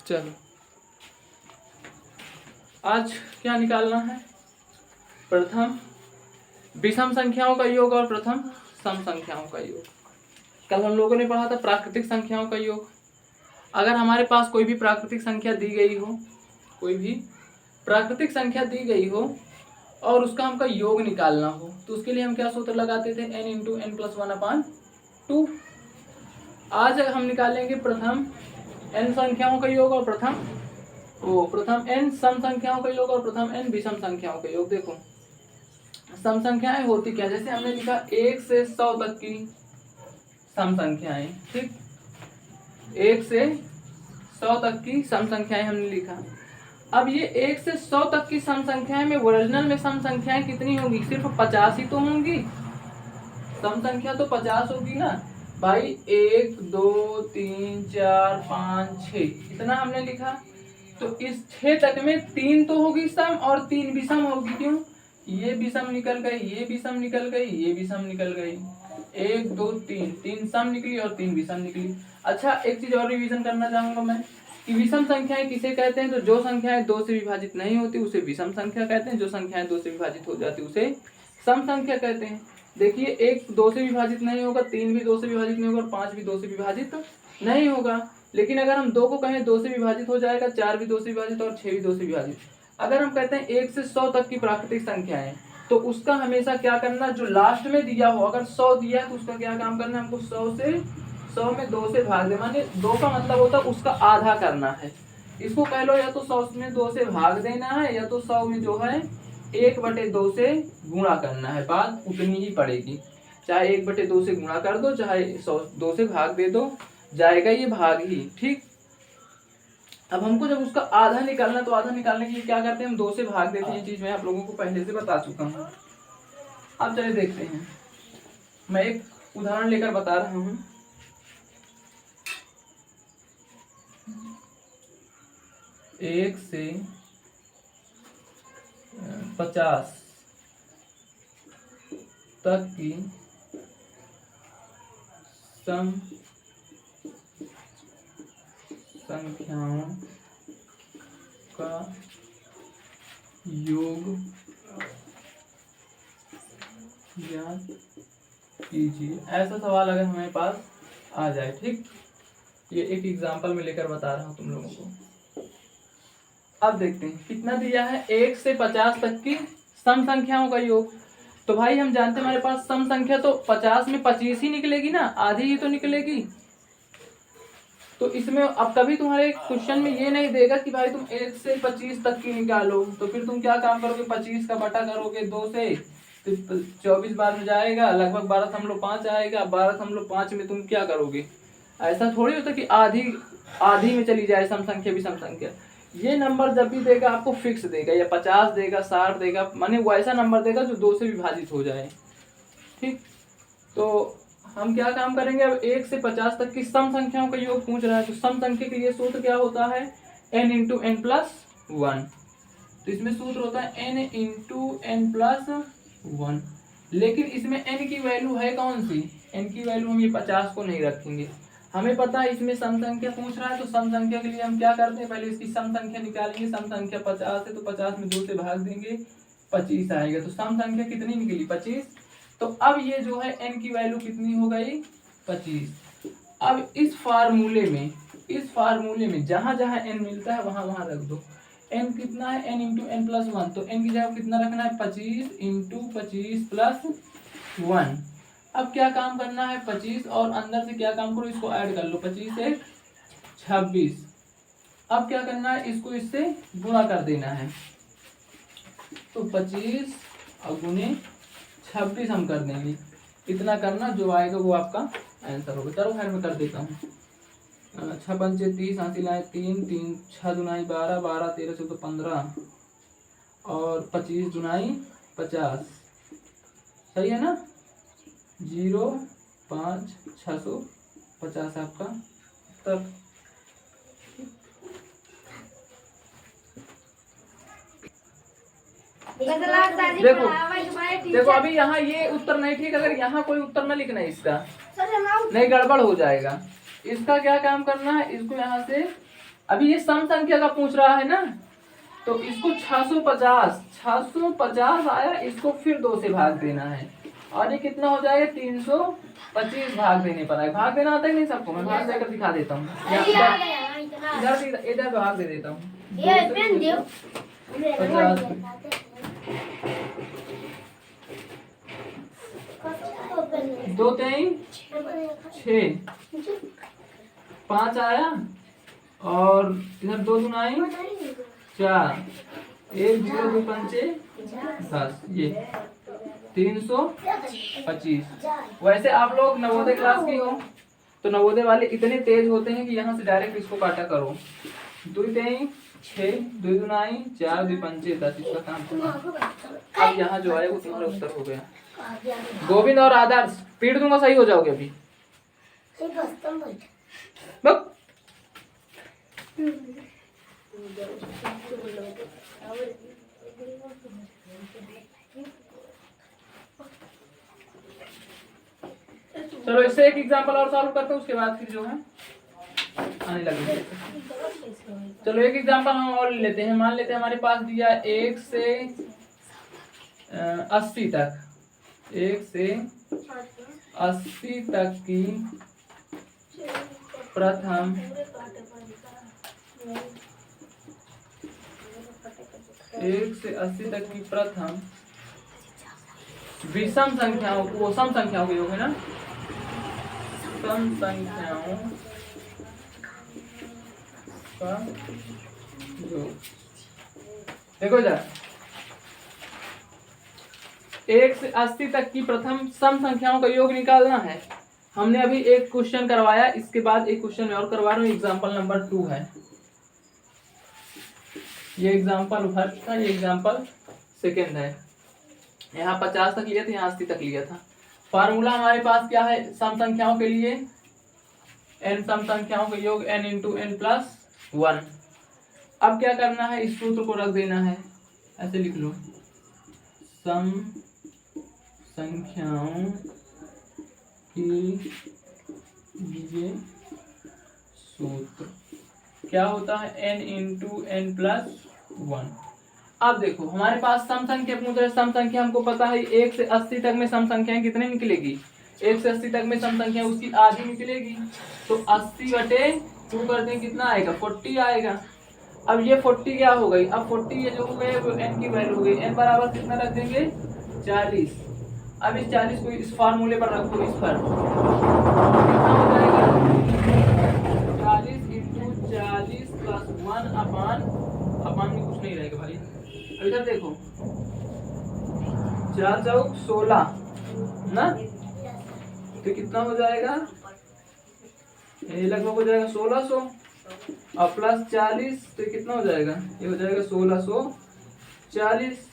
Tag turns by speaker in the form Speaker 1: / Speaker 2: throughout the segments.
Speaker 1: चलो आज क्या निकालना है, प्रथम विषम संख्याओं का योग और प्रथम सम संख्याओं का योग। कल हम लोगों ने पढ़ा था प्राकृतिक संख्याओं का योग। अगर हमारे पास कोई भी प्राकृतिक संख्या दी गई हो, कोई भी प्राकृतिक संख्या दी गई हो और उसका हमका योग निकालना हो, तो उसके लिए हम क्या सूत्र लगाते थे, n इंटू एन प्लस 1/2। आज हम निकालेंगे प्रथम n संख्याओं का योग और प्रथम n सम संख्याओं का योग और प्रथम n विषम संख्याओं का योग। देखो सम संख्याएं होती क्या, जैसे हमने लिखा 1 से 100 तक की सम संख्याएं, ठीक, 1 से 100 तक की सम संख्याएं हमने लिखा। अब ये 1 से 100 तक की सम संख्याएं में ओरिजिनल में सम संख्याएं कितनी होंगी, सिर्फ 50 ही तो होंगी। सम संख्या तो 50 होगी ना भाई। 1 2 3 4 5 6 इतना हमने लिखा। तो इस 6 तक में 3 तो होगी सम और 3 विषम होगी। क्यों, ये विषम निकल गई, ये विषम निकल गई, ये विषम निकल गई। 1 2 3 3 सम निकली और 3 विषम निकली। अच्छा एक चीज और रिवीजन करना चाहूंगा मैं कि विषम संख्याएं किसे कहते हैं, तो जो संख्याएं 2 से विभाजित नहीं होती उसे विषम संख्या कहते हैं, जो संख्याएं 2 से विभाजित हो जाती उसे सम संख्या कहते हैं। देखिए 1 2 से विभाजित नहीं होगा, 3 भी 2 से विभाजित नहीं होगा और 5 भी 2 से विभाजित नहीं होगा। लेकिन अगर हम 2 को कहें 2 से विभाजित हो जाएगा, 4 भी 2 से विभाजित और 6 भी 2 से विभाजित। अगर हम कहते हैं 1 से 100 तक की प्राकृतिक संख्याएं, तो उसका हमेशा क्या करना, जो लास्ट में दिया हो, अगर 100 दिया है तो उसका क्या काम करना है हमको, 100 में 2 से भाग दे, माने 2 का मतलब होता है उसका आधा करना है। इसको कह लो या तो 100 में 2 से भाग देना है या तो 100 में जो है 1/2 से गुणा करना है, बात उतनी ही पड़ेगी। चाहे 1/2 से गुणा कर दो, चाहे 2 से भाग दे दो, जाएगा ये भाग ही, ठीक। अब हमको जब उसका आधा निकालना, तो आधा निकालने के लिए क्या करते हैं, हम 2 से भाग देते हैं। ये चीज मैं आप लोगों को पहले से बता चुका हूँ। अब चलिए देखते हैं, मैं एक उदाहरण लेकर बता रहा हूँ। एक से 50 तक की सम संख्याओं का योग ज्ञात कीजिए। ऐसा सवाल अगर हमारे पास आ जाए, ठीक, ये एक एग्जांपल में लेकर बता रहा हूं तुम लोगों को। अब देखते हैं कितना दिया है, 1 से 50 तक की सम संख्याओं का योग। तो भाई हम जानते हैं हमारे पास सम संख्या तो 50 में 25 ही निकलेगी ना, आधी ही तो निकलेगी। तो इसमें अब कभी तुम्हारे क्वेश्चन में ये नहीं देगा कि भाई तुम 1 से 25 तक की निकालो, तो फिर तुम क्या काम करोगे, 25 का बटा करोगे 2 से, तो 24 बार में जाएगा, लगभग 12.5 आएगा। 12.5 में तुम क्या करोगे, ऐसा थोड़ी होता कि आधी में चली जाए सम संख्या विषम संख्या। ये नंबर जब भी देगा आपको फिक्स देगा, या 50 देगा, 60 देगा, माने वो ऐसा नंबर देगा जो 2 से विभाजित हो जाए, ठीक। तो हम क्या काम करेंगे, अब 1 से 50 तक की सम संख्याओं का योग पूछ रहा है, तो सम संख्या के लिए सूत्र क्या होता है, n इंटू एन प्लस 1। तो इसमें सूत्र होता है n इंटू एन प्लस 1। लेकिन इसमें n की वैल्यू है कौन सी, n की वैल्यू हम ये 50 को नहीं रखेंगे। हमें पता है इसमें सम संख्या पूछ रहा है, तो सम संख्या के लिए हम क्या करते हैं, पहले इसकी सम संख्या निकालेंगे। सम संख्या 50 है तो 50 में 2 से भाग देंगे, 25 आएगा। तो सम संख्या कितनी निकली, 25। तो अब ये जो है n की वैल्यू कितनी हो गई, 25। अब इस फार्मूले में जहां जहां n मिलता है वहां वहां रख दो। n कितना है, n इंटू एन प्लस 1, तो n की जगह कितना रखना है, 25 इंटू 25 प्लस 1। अब क्या काम करना है, 25 और अंदर से क्या काम करो, इसको ऐड कर लो, 25 से 26। अब क्या करना है, इसको इससे गुणा कर देना है। तो 25 और गुणे 26 हम कर देंगे। इतना करना, जो आएगा वो आपका आंसर होगा। चलो खैर मैं कर देता हूँ। 6 पंचे 30, 8 लाए 3, 3 6 दुनाई 12, 12 13 14 15 और 25 दुनाई 50, सही है ना। 0 5 650 आपका उत्तर। देखो अभी यहाँ ये उत्तर नहीं ठीक, अगर यहाँ कोई उत्तर न लिखना है इसका, नहीं गड़बड़ हो जाएगा। इसका क्या काम करना है, इसको यहाँ से अभी ये सम संख्या का पूछ रहा है ना, तो इसको 650 आया, इसको फिर 2 से भाग देना है और ये कितना हो जाएगा 325 भाग देने पर है। भाग देना आता है नहीं सबको, मैं भाग देकर दिखा देता हूँ, इधर इधर भाग दे देता हूँ। 2 3 6 5 आया और इधर 2 दूना आई 4, 1 0 2 पंचे 10, ये 325। वैसे आप लोग नवोदय क्लास की हो तो नवोदय वाले इतने तेज होते हैं कि यहाँ से डायरेक्ट इसको काटा करो। 2 3 6 2 दूना आई 4 2 पंचे 10, इसका काम करना। अब यहाँ जो आए वो तुम्हारा उत्तर हो गया। गोविंद और आदर्श पीट दूंगा, सही हो जाओगे अभी। चलो इससे एक एग्जांपल और सॉल्व करते हैं, उसके बाद फिर जो है आने लगेगा। चलो एक एग्जांपल हम और लेते हैं। मान लेते हैं हमारे पास दिया 1 से 80 तक, 1 से 80 तक की प्रथम 1 से 80 तक की प्रथम विषम संख्याओं, वो सम संख्याओं के योग है ना, सम संख्याओं का योग। देखो इधर 1 से 80 तक की प्रथम सम संख्याओं का योग निकालना है। हमने अभी एक क्वेश्चन करवाया, इसके बाद एक क्वेश्चन और करवा रहा हूँ। एग्जाम्पल नंबर 2 है ये, एग्जाम्पल फर्स्ट था, ये एग्जाम्पल सेकेंड है। यहाँ 50 तक लिया था, यहाँ 80 तक लिया था। फार्मूला हमारे पास क्या है सम संख्याओं के लिए, n सम संख्याओं का योग n इंटू n प्लस 1। अब क्या करना है, इस सूत्र को रख देना है, ऐसे लिख लो, सम संख्याओं की ये सूत्र क्या होता है, n इंटू n प्लस 1। अब देखो हमारे पास सम संख्या पूछ रहे, सम संख्या हमको पता है 1 से 80 तक में सम संख्याएं कितने निकलेगी, 1 से 80 तक में सम संख्या उसकी आधी निकलेगी, तो 80/2 कर दें कितना आएगा, 40 आएगा। अब ये 40 क्या हो गई, अब 40 ये जो हो गए वो n की वैल्यू हो गई, n बराबर कितना रख देंगे 40। अब इस 40 को इस फार्मूले पर रखो, इस पर कितना हो जाएगा 40 इंटू 40 प्लस 1 अपान में कुछ नहीं रहेगा भाई। अब इधर देखो 4 चौक 16 ना, तो कितना हो जाएगा, ये लगभग हो जाएगा 1600 और प्लस 40 तो कितना हो जाएगा, ये हो जाएगा 1640।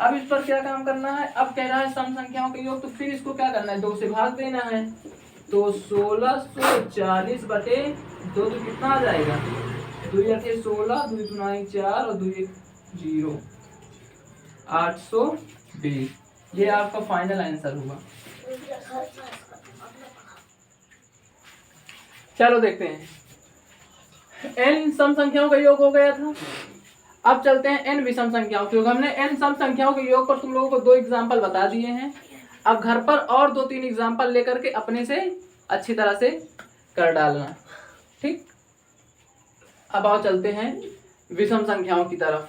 Speaker 1: अब इस पर क्या काम करना है, अब कह रहा है सम संख्याओं के योग, तो फिर इसको क्या करना है 2 से भाग देना है, तो 1640/2 तो कितना आ जाएगा, 2 × 16 2 × 4 और 2 0 820। ये आपका फाइनल आंसर होगा। चलो देखते हैं, n सम संख्याओं का योग हो गया था। अब चलते हैं n विषम संख्याओं के योग। हमने n सम संख्याओं के योग पर तुम लोगों को 2 एग्जाम्पल बता दिए हैं। अब घर पर और 2-3 एग्जाम्पल लेकर के अपने से अच्छी तरह से कर डालना, ठीक। अब आओ चलते हैं विषम संख्याओं की तरफ।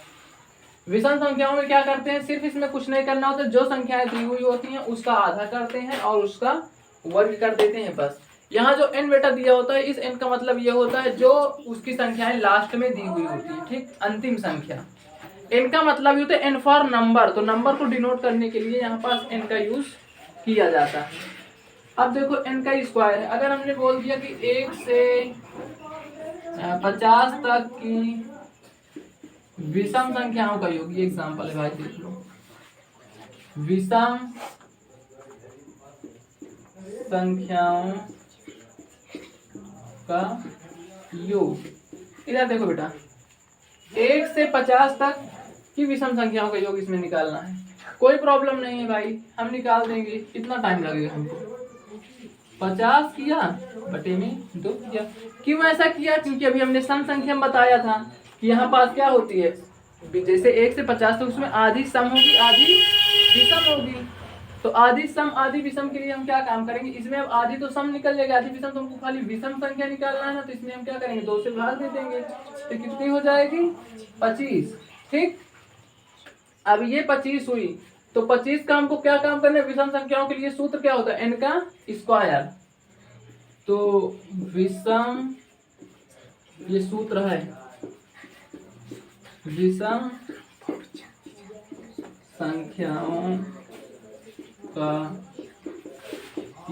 Speaker 1: विषम संख्याओं में क्या करते हैं, सिर्फ इसमें कुछ नहीं करना होता, जो संख्याएं दी हुई होती हैं उसका आधा करते हैं और उसका वर्ग कर देते हैं, बस। यहाँ जो n बेटा दिया होता है, इस n का मतलब ये होता है जो उसकी संख्याएं लास्ट में दी हुई होती है, ठीक, अंतिम संख्या। n का मतलब होता है n फॉर नंबर, तो नंबर को डिनोट करने के लिए यहाँ पास n का यूज किया जाता है। अब देखो n का स्क्वायर है, अगर हमने बोल दिया कि 1 से 50 तक की विषम संख्याओं का योग, ये एग्जांपल है भाई, देख लो, विषम संख्याओं का योग। इधर देखो बेटा 1 से 50 तक की विषम संख्याओं का योग इसमें निकालना है, कोई प्रॉब्लम नहीं है भाई, हम निकाल देंगे। कितना टाइम लगेगा हमको, 50 किया बटे में 2 किया। क्यों ऐसा किया? क्योंकि अभी हमने सम संख्या में बताया था कि यहाँ पास क्या होती है, जैसे 1 से 50 तो उसमें आधी सम होगी आधी विषम होगी। तो आधी सम आधी विषम के लिए हम क्या काम करेंगे, इसमें अब आधी तो सम निकल जाएगी, आधी विषम, तो हमको खाली विषम संख्या निकालना है ना, तो इसमें हम क्या करेंगे 2 से भाग दे देंगे, तो कितनी हो जाएगी 25। ठीक, अब ये 25 हुई, तो 25 का हमको क्या काम करना है, विषम संख्याओं के लिए सूत्र क्या होता है, n का स्क्वायर। तो विषम, ये सूत्र है विषम संख्याओं का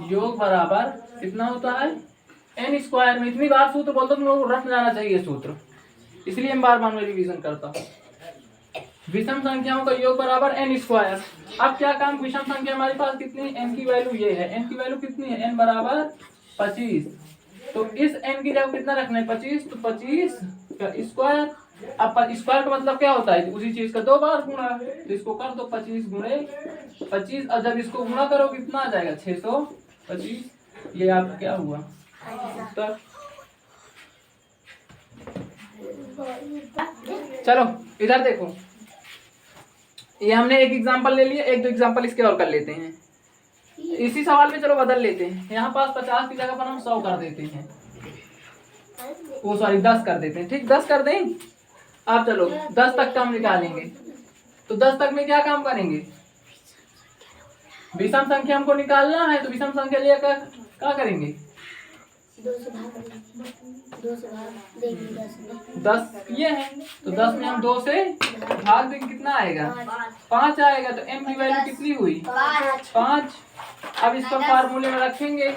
Speaker 1: योग बराबर कितना होता है, n स्क्वायर में। इतनी बार सूत्र बोलते तुम लोग रट जाना चाहिए सूत्र, इसलिए हम बार बार में रिवीजन करता हूँ। विषम संख्याओं का योग बराबर n स्क्वायर। अब क्या काम, विषम संख्या हमारे पास कितनी, n की वैल्यू ये है, n की वैल्यू कितनी है, n बराबर 25। तो इस n की जगह कितना रखना है 25, तो 25 का स्क्वायर। अब स्क्वायर का मतलब क्या होता है, उसी चीज का 2 बार गुणा, तो इसको कर दो 25 गुणे 25, और जब इसको गुणा करो कितना आ जाएगा 625। ये आपका क्या हुआ उत्तर। चलो इधर देखो, ये हमने एक एग्जांपल ले लिया, 1-2 एग्जांपल इसके और कर लेते हैं। इसी सवाल में चलो बदल लेते हैं, यहाँ पास 50 की जगह पर हम 100 कर देते हैं, वो सॉरी 10 कर देते हैं। ठीक, 10 कर दें। अब चलो 10 तक का हम निकालेंगे, तो 10 तक में क्या काम करेंगे, विषम संख्या हमको निकालना है, तो विषम संख्या लिए क्या करेंगे 10 किए हैं, तो 10 में हम 2 से भाग देंगे, कितना आएगा 5 आएगा। तो m की वैल्यू कितनी हुई 5। अब इसको फार्मूले में रखेंगे,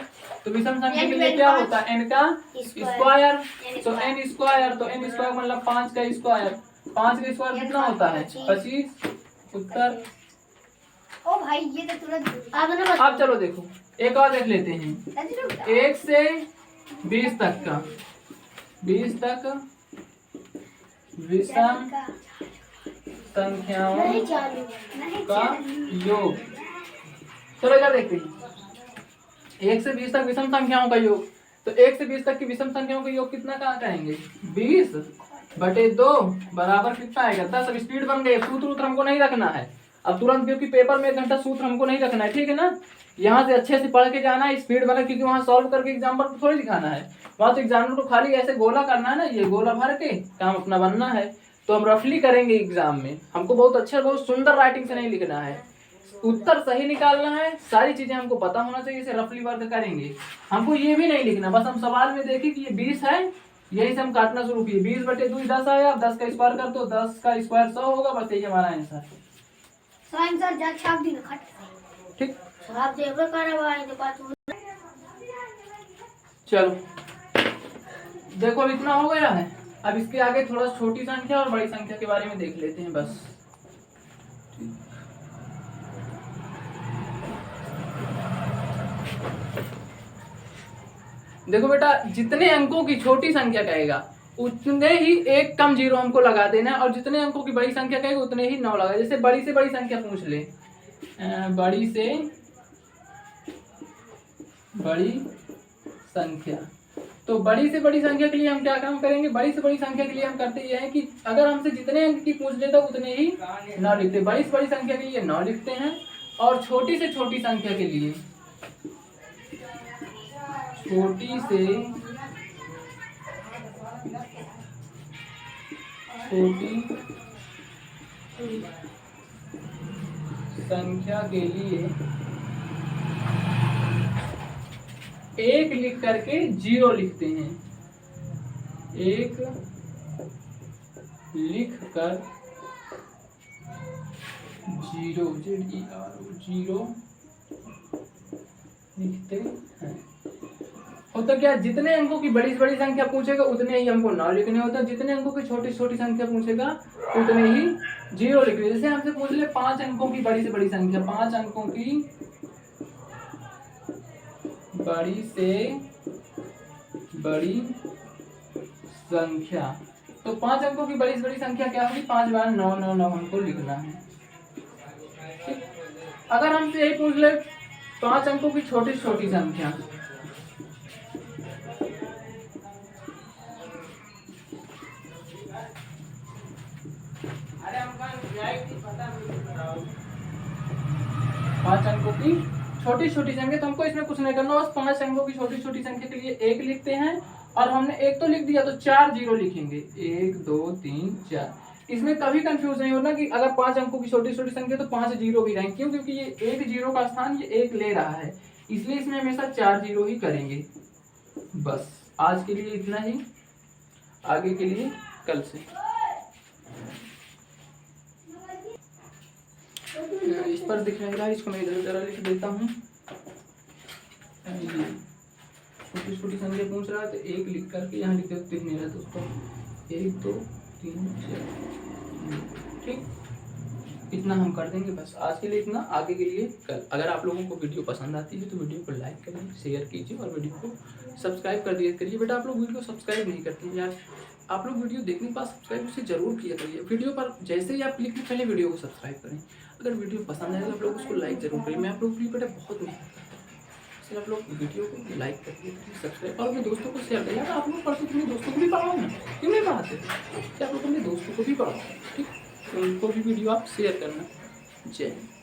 Speaker 1: तो विषम संख्या के लिए क्या होता है n का स्क्वायर। तो n स्क्वायर, तो n स्क्वायर मतलब 5 का स्क्वायर, 5 का स्क्वायर कितना होता है 25। उत्तर।
Speaker 2: ओ भाई ये तो तुरंत।
Speaker 1: अब चलो देखो एक और देख लेते हैं, 1 से 20 तक का, 20 तक विषम संख्याओं का योग। चलो इधर देखते हैं, 1 से 20 तक विषम संख्याओं का योग। तो 1 से 20 तक की विषम संख्याओं का योग कितना कहाँ करेंगे 20/2 बराबर कितना आएगा 10। अब स्पीड बन गई, सूत्र हमको नहीं रखना है अब तुरंत, क्योंकि पेपर में 1 घंटा सूत्र हमको नहीं रखना है, ठीक है ना। यहाँ से अच्छे से पढ़ के जाना है, स्पीड बना, क्योंकि वहाँ सॉल्व करके एग्जाम्पल को थोड़ी दिखाना है, वहाँ तो एग्जामिनर को खाली ऐसे गोला करना है ना, ये गोला भर के काम अपना बनना है। तो हम रफली करेंगे एग्जाम में, हमको बहुत अच्छा बहुत सुंदर राइटिंग से नहीं लिखना है, उत्तर सही निकालना है, सारी चीजें हमको पता होना चाहिए, इसे रफली वर्क करेंगे। हमको ये भी नहीं लिखना, बस हम सवाल में देखें कि ये 20 है, यही से हम काटना शुरू किए, 20/2 10 आया, 10 का स्क्वायर कर दो, 10 का स्क्वायर 100 होगा, बस यही हमारा आंसर। ठीक, चलो देखो अब इतना हो गया है। अब इसके आगे थोड़ा छोटी संख्या और बड़ी संख्या के बारे में देख लेते हैं बस। देखो बेटा, जितने अंकों की छोटी संख्या कहेगा उतने ही एक कम जीरो हमको लगा देना है, और जितने अंकों की बड़ी संख्या कहेगा उतने ही 9 लगा। जैसे बड़ी से बड़ी संख्या पूछ ले, बड़ी से बड़ी संख्या, तो बड़ी से बड़ी संख्या के लिए हम क्या काम करेंगे, बड़ी से बड़ी संख्या के लिए हम करते ये हैं कि अगर हमसे जितने अंक की पूछ लेता उतने ही 9 लिखते, बड़ी से बड़ी संख्या के लिए 9 लिखते हैं, और छोटी से छोटी संख्या के लिए छोटी से छोटी संख्या के लिए 1 लिख करके 0 लिखते हैं, 1 लिख कर 0 0 लिखते हैं। होता क्या, जितने अंकों की बड़ी से बड़ी संख्या पूछेगा उतने ही हमको 9 लिखने होते हैं, जितने अंकों की छोटी से छोटी संख्या पूछेगा उतने ही 0 लिखने। जैसे हमसे पूछ ले 5 अंकों की बड़ी से बड़ी संख्या, 5 अंकों की बड़ी से बड़ी संख्या, तो 5 अंकों की बड़ी से बड़ी संख्या क्या होगी, 5 बार 9 9 9 हमको लिखना है। ठीक, अगर हमसे यही पूछ ले 5 अंकों की छोटी से छोटी संख्या, 5 अंकों की छोटी छोटी संख्या, तो हमको इसमें कुछ नहीं करना, बस 5 अंकों की छोटी छोटी संख्या के लिए 1 लिखते हैं, और हमने 1 तो लिख दिया तो 4 जीरो लिखेंगे, 1 2 3 4। इसमें कभी कंफ्यूज नहीं होना कि अगर 5 अंकों की छोटी छोटी संख्या तो 5 जीरो भी रहेंगे, क्यों? क्योंकि ये 1 जीरो का स्थान ये 1 ले रहा है, इसलिए इसमें हमेशा 4 जीरो ही करेंगे। बस आज के लिए इतना ही, आगे के लिए कल से। इस पर दिख रहा है, इसको मैं इधर जरा लिख देता हूँ। छोटी छोटी संख्या पूछ रहा है तो 1 लिख करके यहाँ लिख देते हैं दोस्तों, 1 2 3 4। ठीक, इतना हम कर देंगे, बस आज के लिए इतना, आगे के लिए कल। अगर आप लोगों को वीडियो पसंद आती है तो वीडियो को लाइक करिए, शेयर कीजिए और वीडियो को सब्सक्राइब कर दिया करिए। बेटा आप लोग वीडियो सब्सक्राइब नहीं करते हैं यार, आप लोग वीडियो देखने के बाद सब्सक्राइब उसे जरूर किया करिए। वीडियो पर जैसे ही आप क्लिक पहले वीडियो को सब्सक्राइब करें, अगर वीडियो पसंद आए तो आप लोग उसको लाइक जरूर करिए। मैं आप लोग के लिए बेटा बहुत मेहनत करता हूँ, इसलिए आप लोग वीडियो को लाइक करिए, सब्सक्राइब और अपने दोस्तों को शेयर करिए। आप लोग पढ़ते अपने दोस्तों को भी पढ़ाओ ना, क्यों नहीं पढ़ाते? क्या आप लोग अपने दोस्तों को भी पढ़ाओ, ठीक, तो उनको भी वीडियो आप शेयर करना। जय हिंद।